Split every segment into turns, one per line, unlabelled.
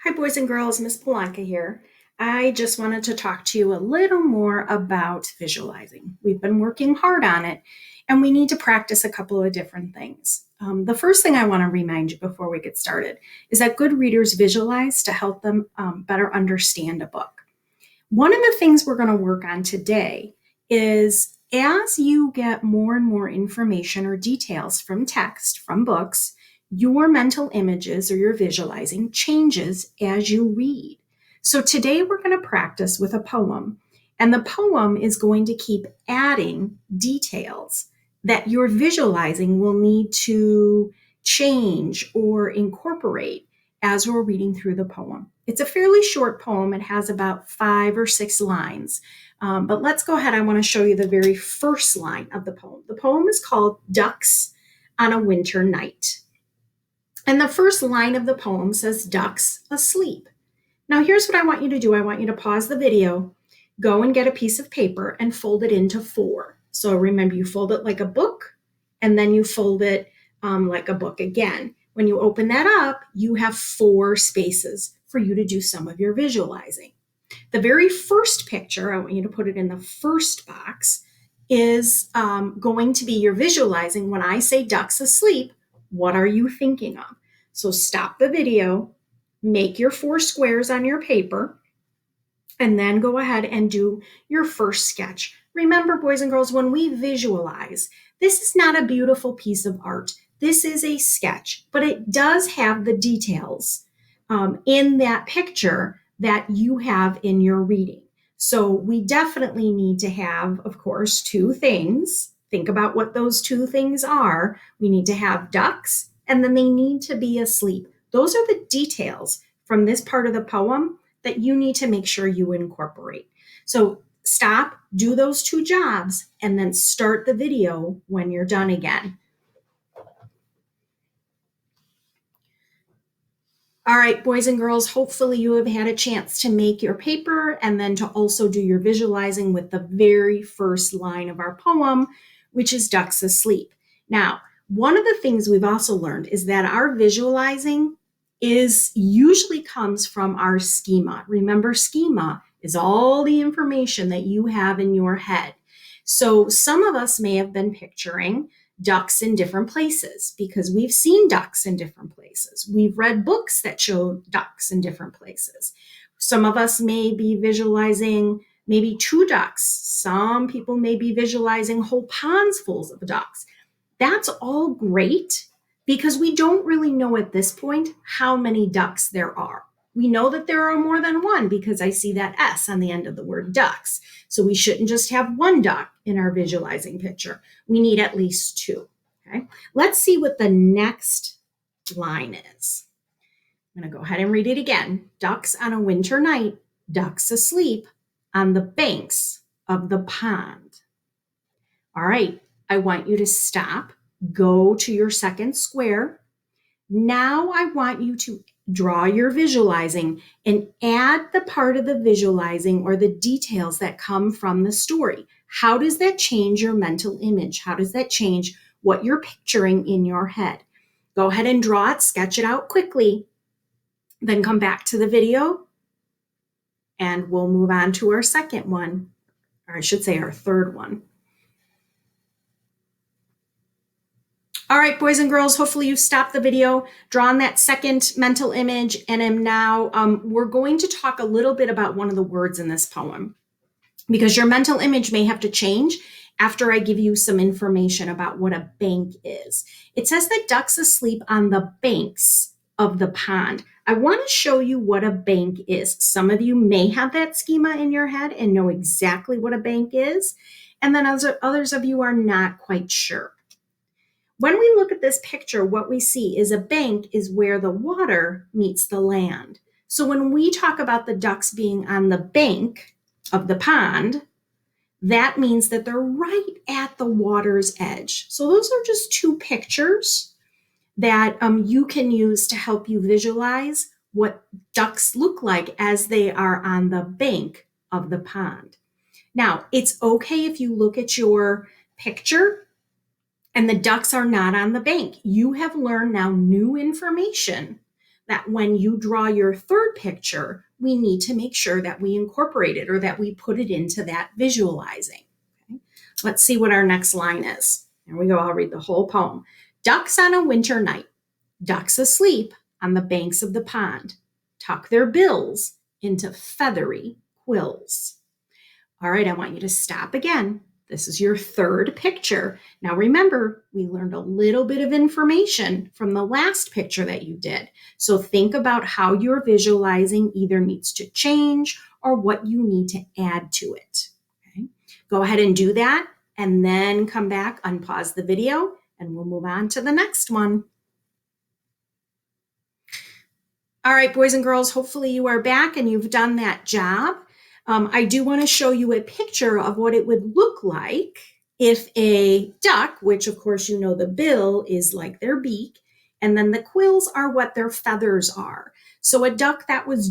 Hi, boys and girls. Miss Polanka here. I just wanted to talk to you a little more about visualizing. We've been working hard on it, and we need to practice a couple of different things. The first thing I want to remind you before we get started is that good readers visualize to help them better understand a book. One of the things we're going to work on today is as you get more and more information or details from text, from books, your mental images or your visualizing changes as you read. So today we're going to practice with a poem, and the poem is going to keep adding details that your visualizing will need to change or incorporate as we're reading through the poem. It's a fairly short poem. It has about 5 or 6 lines. But let's go ahead. I want to show you the very first line of the poem. The poem is called Ducks on a Winter Night. And the first line of the poem says, ducks asleep. Now, here's what I want you to do. I want you to pause the video, go and get a piece of paper and fold it into 4. So remember, you fold it like a book, and then you fold it like a book again. When you open that up, you have 4 spaces for you to do some of your visualizing. The very first picture, I want you to put it in the first box, is going to be your visualizing. When I say ducks asleep, what are you thinking of? So stop the video, make your 4 squares on your paper, and then go ahead and do your first sketch. Remember, boys and girls, when we visualize, this is not a beautiful piece of art. This is a sketch, but it does have the details in that picture that you have in your reading. So we definitely need to have, of course, 2 things. Think about what those 2 things are. We need to have ducks, and then they need to be asleep. Those are the details from this part of the poem that you need to make sure you incorporate. So stop, do those 2 jobs, and then start the video when you're done again. All right, boys and girls, hopefully you have had a chance to make your paper and then to also do your visualizing with the very first line of our poem, which is ducks asleep. Now, one of the things we've also learned is that our visualizing usually comes from our schema. Remember, schema is all the information that you have in your head. So some of us may have been picturing ducks in different places because we've seen ducks in different places. We've read books that show ducks in different places. Some of us may be visualizing maybe 2 ducks. Some people may be visualizing whole ponds full of ducks. That's all great because we don't really know at this point how many ducks there are. We know that there are more than 1 because I see that S on the end of the word ducks. So we shouldn't just have 1 duck in our visualizing picture. We need at least 2. Okay. Let's see what the next line is. I'm going to go ahead and read it again. Ducks on a winter night, ducks asleep on the banks of the pond. All right. I want you to stop, go to your second square. Now I want you to draw your visualizing and add the part of the visualizing or the details that come from the story. How does that change your mental image? How does that change what you're picturing in your head? Go ahead and draw it, sketch it out quickly, then come back to the video and we'll move on to our second one, or I should say our third one. All right, boys and girls, hopefully you've stopped the video, drawn that second mental image, and am now, we're going to talk a little bit about one of the words in this poem because your mental image may have to change after I give you some information about what a bank is. It says that ducks asleep on the banks of the pond. I want to show you what a bank is. Some of you may have that schema in your head and know exactly what a bank is, and then others of you are not quite sure. When we look at this picture, what we see is a bank is where the water meets the land. So when we talk about the ducks being on the bank of the pond, that means that they're right at the water's edge. So those are just 2 pictures that you can use to help you visualize what ducks look like as they are on the bank of the pond. Now, it's okay if you look at your picture and the ducks are not on the bank. You have learned now new information that when you draw your third picture, we need to make sure that we incorporate it or that we put it into that visualizing. Okay? Let's see what our next line is. Here we go. I'll read the whole poem. Ducks on a winter night, ducks asleep on the banks of the pond, tuck their bills into feathery quills. All right, I want you to stop again. This is your third picture. Now remember, we learned a little bit of information from the last picture that you did. So think about how your visualizing either needs to change or what you need to add to it. Okay? Go ahead and do that and then come back, unpause the video, and we'll move on to the next one. All right, boys and girls, hopefully you are back and you've done that job. I do want to show you a picture of what it would look like if a duck, which of course you know the bill is like their beak, and then the quills are what their feathers are. So a duck that was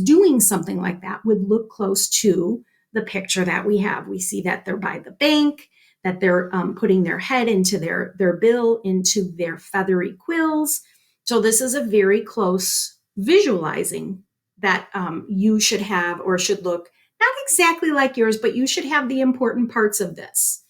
doing something like that would look close to the picture that we have. We see that they're by the bank, that they're putting their head into their bill into their feathery quills. So this is a very close visualizing that you should have or should look not exactly like yours, but you should have the important parts of this.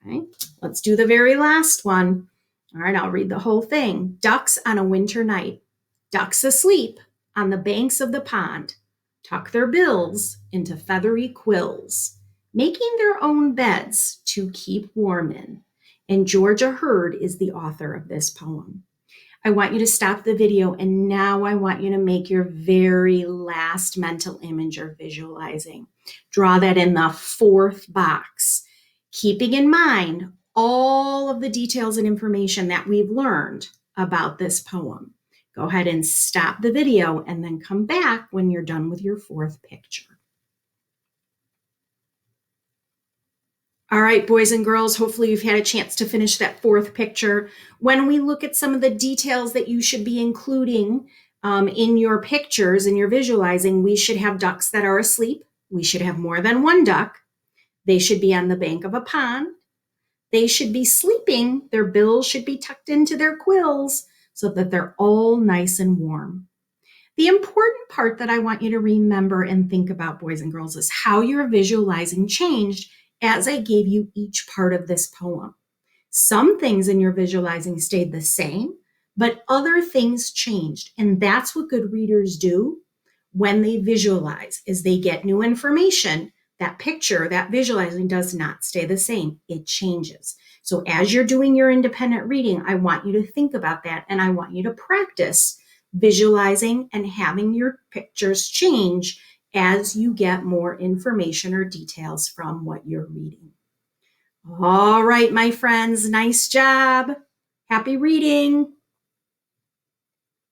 Okay, let's do the very last one. All right, I'll read the whole thing. Ducks on a winter night, ducks asleep on the banks of the pond, tuck their bills into feathery quills, making their own beds to keep warm in. And Georgia Hurd is the author of this poem. I want you to stop the video, and now I want you to make your very last mental image or visualizing. Draw that in the fourth box, keeping in mind all of the details and information that we've learned about this poem. Go ahead and stop the video and then come back when you're done with your fourth picture. All right, boys and girls, hopefully you've had a chance to finish that fourth picture. When we look at some of the details that you should be including in your pictures, in your visualizing, we should have ducks that are asleep. We should have more than one duck. They should be on the bank of a pond. They should be sleeping. Their bills should be tucked into their quills so that they're all nice and warm. The important part that I want you to remember and think about, boys and girls, is how your visualizing changed as I gave you each part of this poem. Some things in your visualizing stayed the same, but other things changed. And that's what good readers do when they visualize, is they get new information. That picture, that visualizing does not stay the same. It changes. So as you're doing your independent reading, I want you to think about that, and I want you to practice visualizing and having your pictures change as you get more information or details from what you're reading. All right, my friends, nice job. Happy reading.